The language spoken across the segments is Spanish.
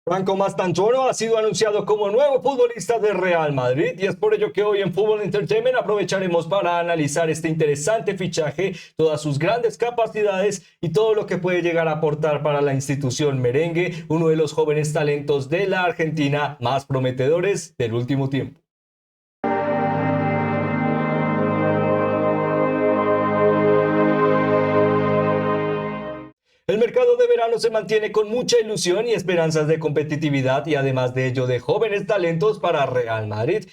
Franco Mastantuono ha sido anunciado como nuevo futbolista de Real Madrid y es por ello que hoy en Fútbol Entertainment aprovecharemos para analizar este interesante fichaje, todas sus grandes capacidades y todo lo que puede llegar a aportar para la institución merengue, uno de los jóvenes talentos de la Argentina más prometedores del último tiempo. El mercado de verano se mantiene con mucha ilusión y esperanzas de competitividad y además de ello de jóvenes talentos para Real Madrid.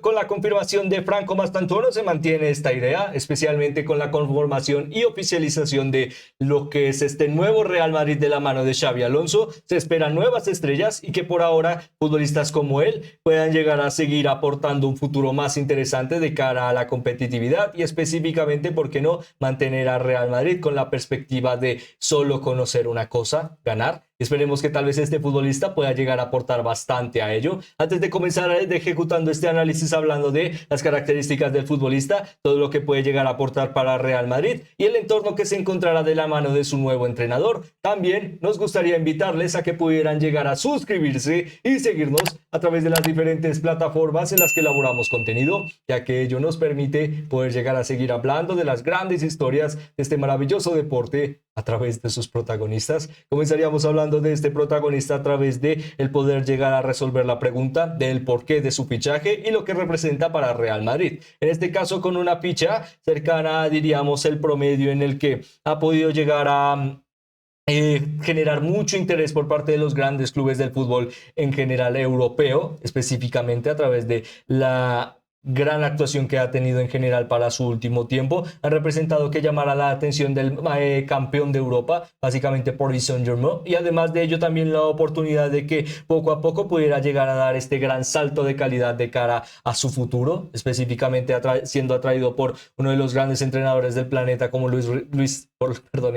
Con la confirmación de Franco Mastantuono se mantiene esta idea, especialmente con la conformación y oficialización de lo que es este nuevo Real Madrid de la mano de Xabi Alonso. Se esperan nuevas estrellas y que por ahora futbolistas como él puedan llegar a seguir aportando un futuro más interesante de cara a la competitividad y específicamente, ¿por qué no?, mantener a Real Madrid con la perspectiva de solo conocer una cosa, ganar. Esperemos que tal vez este futbolista pueda llegar a aportar bastante a ello. Antes de comenzar ejecutando este análisis hablando de las características del futbolista, todo lo que puede llegar a aportar para Real Madrid y el entorno que se encontrará de la mano de su nuevo entrenador, también nos gustaría invitarles a que pudieran llegar a suscribirse y seguirnos a través de las diferentes plataformas en las que elaboramos contenido, ya que ello nos permite poder llegar a seguir hablando de las grandes historias de este maravilloso deporte a través de sus protagonistas. Comenzaríamos hablando de este protagonista a través de el poder llegar a resolver la pregunta del porqué de su fichaje y lo que representa para Real Madrid. En este caso con una ficha cercana, diríamos, el promedio en el que ha podido llegar a generar mucho interés por parte de los grandes clubes del fútbol en general europeo, específicamente a través de la gran actuación que ha tenido en general para su último tiempo. Han representado que llamara la atención del campeón de Europa, básicamente Paris Saint-Germain, y además de ello también la oportunidad de que poco a poco pudiera llegar a dar este gran salto de calidad de cara a su futuro, específicamente siendo atraído por uno de los grandes entrenadores del planeta como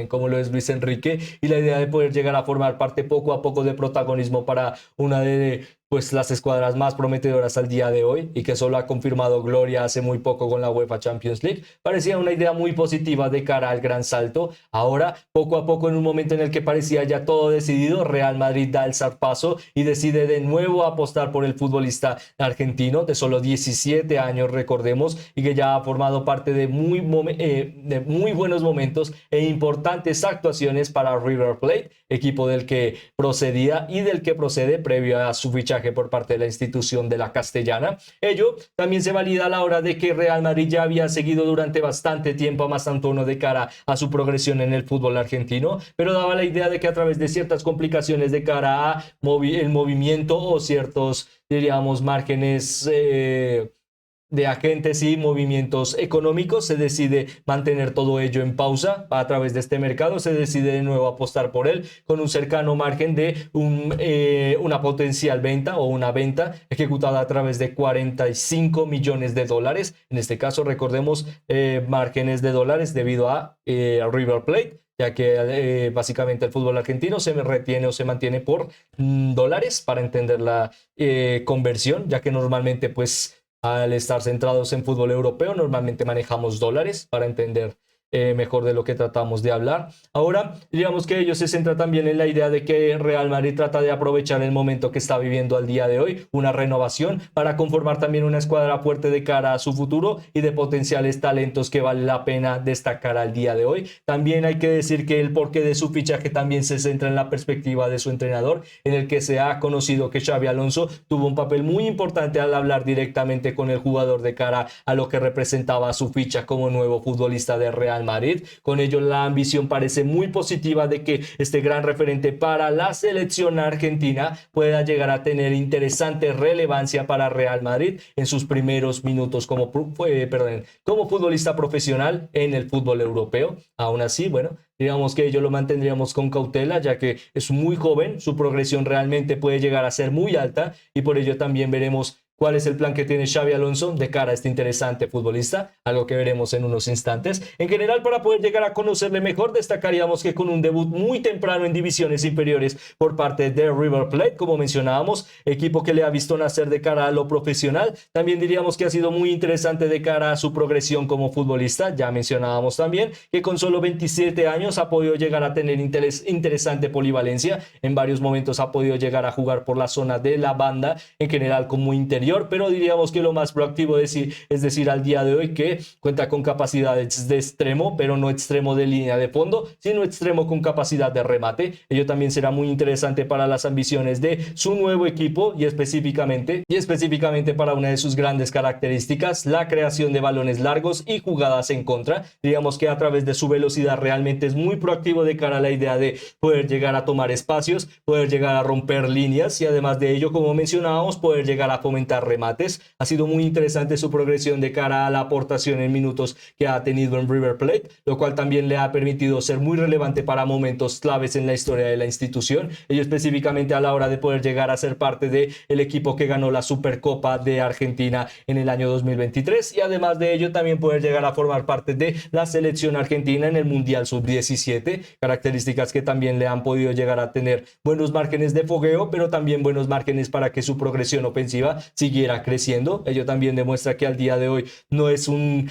como lo es Luis Enrique, y la idea de poder llegar a formar parte poco a poco de protagonismo para una de pues las escuadras más prometedoras al día de hoy y que solo ha confirmado gloria hace muy poco con la UEFA Champions League. Parecía una idea muy positiva de cara al gran salto. Ahora, poco a poco, en un momento en el que parecía ya todo decidido, Real Madrid da el zarpazo y decide de nuevo apostar por el futbolista argentino de solo 17 años, recordemos, y que ya ha formado parte de muy buenos momentos e importantes actuaciones para River Plate, equipo del que procedía y del que procede previo a su fichaje por parte de la institución de la Castellana. Ello también se valida a la hora de que Real Madrid ya había seguido durante bastante tiempo a Mastantuono de cara a su progresión en el fútbol argentino, pero daba la idea de que a través de ciertas complicaciones de cara a el movimiento o ciertos, diríamos, márgenes de agentes y movimientos económicos, se decide mantener todo ello en pausa a través de este mercado, se decide de nuevo apostar por él con un cercano margen de una potencial venta o una venta ejecutada a través de 45 millones de dólares. En este caso, recordemos, márgenes de dólares debido a River Plate, ya que básicamente el fútbol argentino se retiene o se mantiene por dólares para entender la conversión, ya que normalmente pues al estar centrados en fútbol europeo, normalmente manejamos dólares para entender mejor de lo que tratamos de hablar. Ahora, digamos que ellos se centran también en la idea de que Real Madrid trata de aprovechar el momento que está viviendo al día de hoy, una renovación, para conformar también una escuadra fuerte de cara a su futuro y de potenciales talentos que vale la pena destacar al día de hoy. También hay que decir que el porqué de su fichaje también se centra en la perspectiva de su entrenador, en el que se ha conocido que Xabi Alonso tuvo un papel muy importante al hablar directamente con el jugador de cara a lo que representaba su ficha como nuevo futbolista de Real Madrid. Con ello la ambición parece muy positiva de que este gran referente para la selección argentina pueda llegar a tener interesante relevancia para Real Madrid en sus primeros minutos como futbolista profesional en el fútbol europeo. Aún así, bueno, digamos que ello lo mantendríamos con cautela, ya que es muy joven, su progresión realmente puede llegar a ser muy alta y por ello también veremos cuál es el plan que tiene Xabi Alonso de cara a este interesante futbolista, algo que veremos en unos instantes. En general, para poder llegar a conocerle mejor, destacaríamos que con un debut muy temprano en divisiones inferiores por parte de River Plate, como mencionábamos, equipo que le ha visto nacer de cara a lo profesional, también diríamos que ha sido muy interesante de cara a su progresión como futbolista. Ya mencionábamos también que con solo 27 años ha podido llegar a tener interesante polivalencia, en varios momentos ha podido llegar a jugar por la zona de la banda, en general como interior, pero diríamos que lo más proactivo es decir al día de hoy que cuenta con capacidades de extremo, pero no extremo de línea de fondo, sino extremo con capacidad de remate. Ello también será muy interesante para las ambiciones de su nuevo equipo y específicamente para una de sus grandes características, la creación de balones largos y jugadas en contra. Digamos que a través de su velocidad realmente es muy proactivo de cara a la idea de poder llegar a tomar espacios, poder llegar a romper líneas y además de ello, como mencionábamos, poder llegar a fomentar remates. Ha sido muy interesante su progresión de cara a la aportación en minutos que ha tenido en River Plate, lo cual también le ha permitido ser muy relevante para momentos claves en la historia de la institución, ello específicamente a la hora de poder llegar a ser parte del equipo que ganó la Supercopa de Argentina en el año 2023 y además de ello también poder llegar a formar parte de la selección argentina en el Mundial Sub-17, características que también le han podido llegar a tener buenos márgenes de fogueo, pero también buenos márgenes para que su progresión ofensiva siguiera creciendo. Ello también demuestra que al día de hoy no es un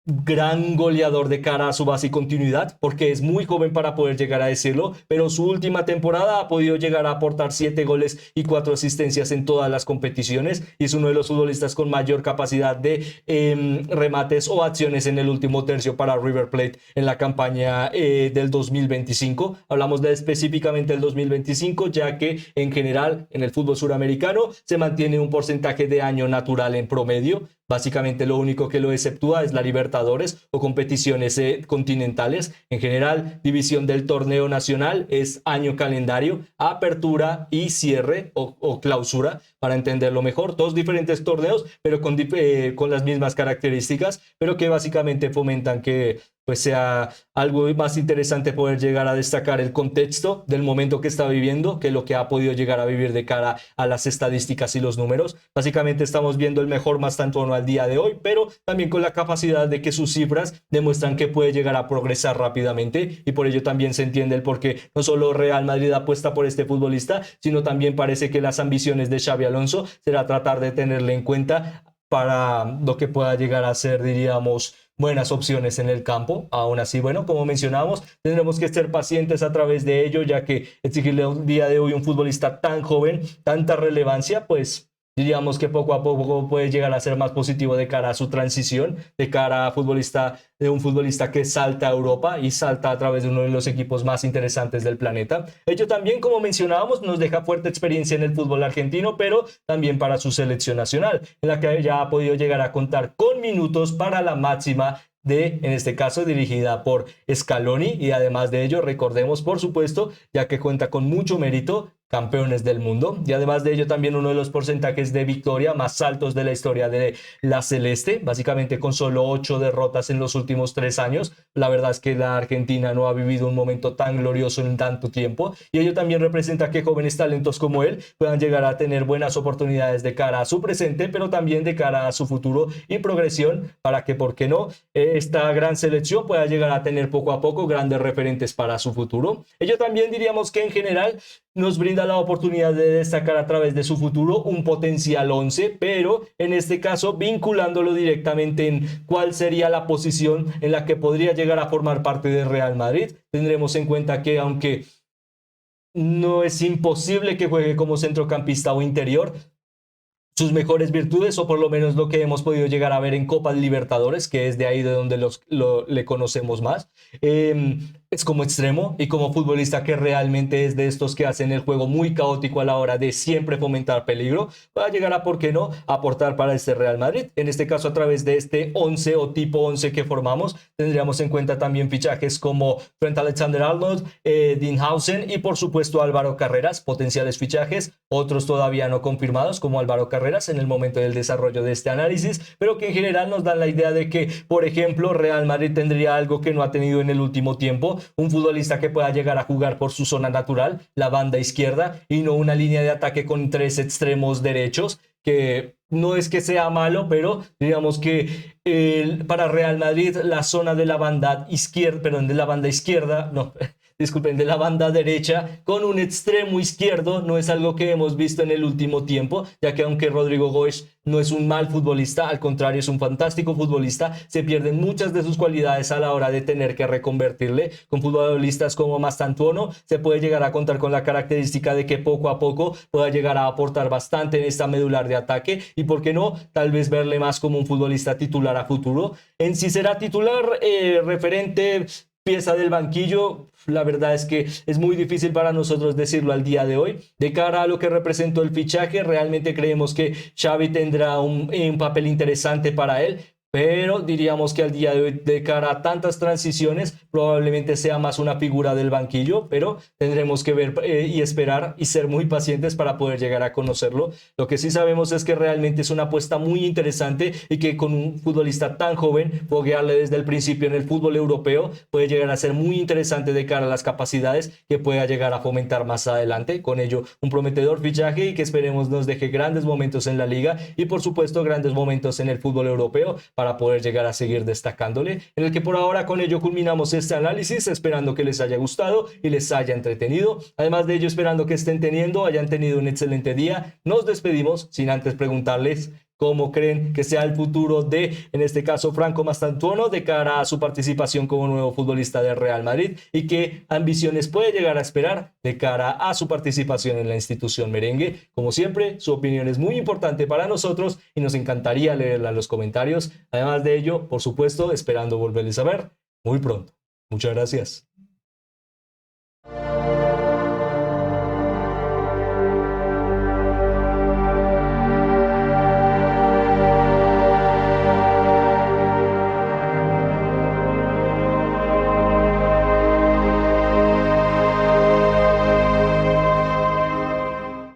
gran goleador de cara a su base y continuidad, porque es muy joven para poder llegar a decirlo, pero su última temporada ha podido llegar a aportar 7 goles y 4 asistencias en todas las competiciones y es uno de los futbolistas con mayor capacidad de remates o acciones en el último tercio para River Plate en la campaña del 2025. Hablamos de específicamente el 2025, ya que en general en el fútbol suramericano se mantiene un porcentaje de año natural en promedio. Básicamente lo único que lo exceptúa es la Libertadores o competiciones continentales. En general, división del torneo nacional es año calendario, apertura y cierre o clausura, para entenderlo mejor. Dos diferentes torneos, pero con las mismas características, pero que básicamente fomentan que pues sea algo más interesante poder llegar a destacar el contexto del momento que está viviendo que lo que ha podido llegar a vivir de cara a las estadísticas y los números. Básicamente estamos viendo el mejor Mastantuono al día de hoy, pero también con la capacidad de que sus cifras demuestran que puede llegar a progresar rápidamente y por ello también se entiende el por qué no solo Real Madrid apuesta por este futbolista, sino también parece que las ambiciones de Xabi Alonso será tratar de tenerle en cuenta para lo que pueda llegar a ser, diríamos, buenas opciones en el campo. Aún así, bueno, como mencionamos, tendremos que ser pacientes a través de ello, ya que exigirle un día de hoy a un futbolista tan joven, tanta relevancia, pues diríamos que poco a poco puede llegar a ser más positivo de cara a su transición, de cara a un futbolista que salta a Europa y salta a través de uno de los equipos más interesantes del planeta. Ello también, como mencionábamos, nos deja fuerte experiencia en el fútbol argentino, pero también para su selección nacional, en la que ya ha podido llegar a contar con minutos para la máxima en este caso dirigida por Scaloni y además de ello recordemos por supuesto ya que cuenta con mucho mérito campeones del mundo y además de ello también uno de los porcentajes de victoria más altos de la historia de la Celeste, básicamente con solo 8 derrotas en los últimos 3 años. La verdad es que la Argentina no ha vivido un momento tan glorioso en tanto tiempo y ello también representa que jóvenes talentos como él puedan llegar a tener buenas oportunidades de cara a su presente, pero también de cara a su futuro y progresión para que, ¿por qué no?, esta gran selección pueda llegar a tener poco a poco grandes referentes para su futuro. Ello también diríamos que en general nos brinda la oportunidad de destacar a través de su futuro un potencial 11, pero en este caso vinculándolo directamente en cuál sería la posición en la que podría llegar a formar parte del Real Madrid. Tendremos en cuenta que aunque no es imposible que juegue como centrocampista o interior, sus mejores virtudes, o por lo menos lo que hemos podido llegar a ver en Copas Libertadores, que es de ahí de donde le conocemos más, es como extremo y como futbolista que realmente es de estos que hacen el juego muy caótico a la hora de siempre fomentar peligro, va a llegar a, ¿por qué no?, aportar para este Real Madrid. En este caso, a través de este 11 o tipo 11 que formamos, tendríamos en cuenta también fichajes como Trent Alexander-Arnold, Dean Howson y por supuesto Álvaro Carreras, potenciales fichajes, otros todavía no confirmados como Álvaro Carreras en el momento del desarrollo de este análisis, pero que en general nos dan la idea de que, por ejemplo, Real Madrid tendría algo que no ha tenido en el último tiempo, un futbolista que pueda llegar a jugar por su zona natural, la banda izquierda, y no una línea de ataque con 3 extremos derechos que no es que sea malo, pero digamos que para Real Madrid la zona de la banda izquierda, perdón, de la banda izquierda, no, disculpen, de la banda derecha con un extremo izquierdo no es algo que hemos visto en el último tiempo, ya que aunque Rodrigo Goes no es un mal futbolista, al contrario es un fantástico futbolista, se pierden muchas de sus cualidades a la hora de tener que reconvertirle. Con futbolistas como Mastantuono se puede llegar a contar con la característica de que poco a poco pueda llegar a aportar bastante en esta medular de ataque y por qué no, tal vez verle más como un futbolista titular a futuro. En si será titular, referente, pieza del banquillo, la verdad es que es muy difícil para nosotros decirlo al día de hoy. De cara a lo que representó el fichaje, realmente creemos que Xavi tendrá un papel interesante para él, pero diríamos que al día de hoy, de cara a tantas transiciones, probablemente sea más una figura del banquillo, pero tendremos que ver y esperar y ser muy pacientes para poder llegar a conocerlo. Lo que sí sabemos es que realmente es una apuesta muy interesante y que con un futbolista tan joven, foguearle desde el principio en el fútbol europeo puede llegar a ser muy interesante de cara a las capacidades que pueda llegar a fomentar más adelante. Con ello, un prometedor fichaje y que esperemos nos deje grandes momentos en la liga y por supuesto grandes momentos en el fútbol europeo para poder llegar a seguir destacándole, en el que por ahora con ello culminamos este análisis, esperando que les haya gustado y les haya entretenido. Además de ello, esperando que hayan tenido un excelente día. Nos despedimos sin antes preguntarles cómo creen que sea el futuro de, en este caso, Franco Mastantuono de cara a su participación como nuevo futbolista del Real Madrid y qué ambiciones puede llegar a esperar de cara a su participación en la institución merengue. Como siempre, su opinión es muy importante para nosotros y nos encantaría leerla en los comentarios. Además de ello, por supuesto, esperando volverles a ver muy pronto. Muchas gracias.